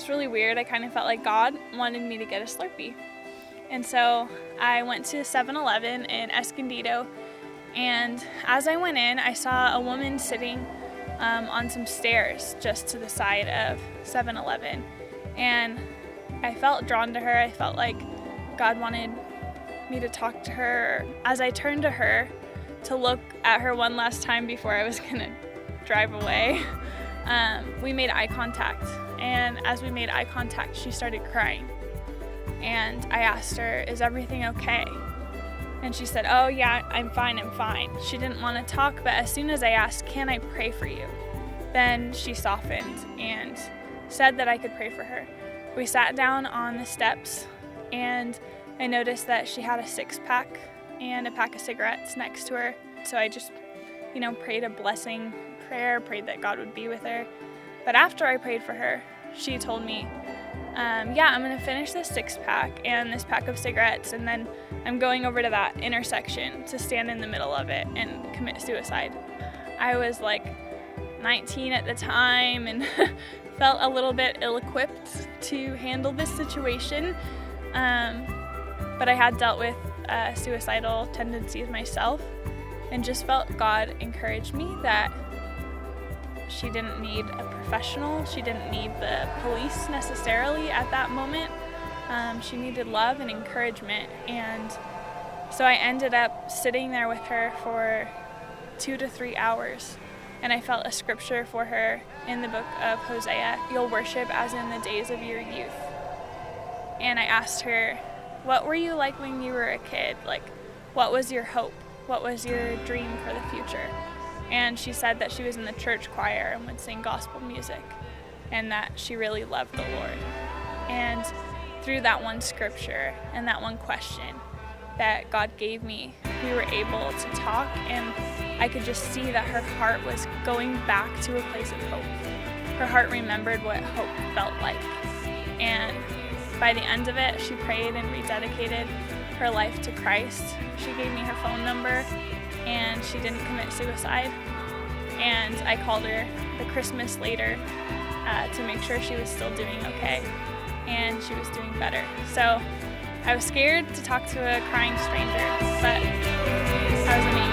It's really weird. I kind of felt like God wanted me to get a Slurpee. And so I went to 7-Eleven in Escondido, and as I went in, I saw a woman sitting on some stairs just to the side of 7-Eleven. And I felt drawn to her. I felt like God wanted me to talk to her. As I turned to her to look at her one last time before I was gonna drive away, we made eye contact. And as we made eye contact, she started crying. And I asked her, "Is everything okay?" And she said, "Oh yeah, I'm fine. She didn't want to talk, but as soon as I asked, "Can I pray for you?" then she softened and said that I could pray for her. We sat down on the steps, and I noticed that she had a 6-pack and a pack of cigarettes next to her. So I just, prayed a blessing prayer, prayed that God would be with her. But after I prayed for her, she told me, I'm going to finish this 6-pack and this pack of cigarettes, and then I'm going over to that intersection to stand in the middle of it and commit suicide. I was like 19 at the time and felt a little bit ill-equipped to handle this situation, but I had dealt with suicidal tendencies myself and just felt God encourage me that she didn't need a professional. She didn't need the police necessarily at that moment. She needed love and encouragement. And so I ended up sitting there with her for 2 to 3 hours. And I felt a scripture for her in the book of Hosea, "You'll worship as in the days of your youth." And I asked her, "What were you like when you were a kid? Like, what was your hope? What was your dream for the future?" And she said that she was in the church choir and would sing gospel music, and that she really loved the Lord. And through that one scripture and that one question that God gave me, we were able to talk, and I could just see that her heart was going back to a place of hope. Her heart remembered what hope felt like. And by the end of it, she prayed and rededicated her life to Christ. She gave me her phone number, and she didn't commit suicide. And I called her the Christmas later to make sure she was still doing okay, and she was doing better. So I was scared to talk to a crying stranger, but I was amazed.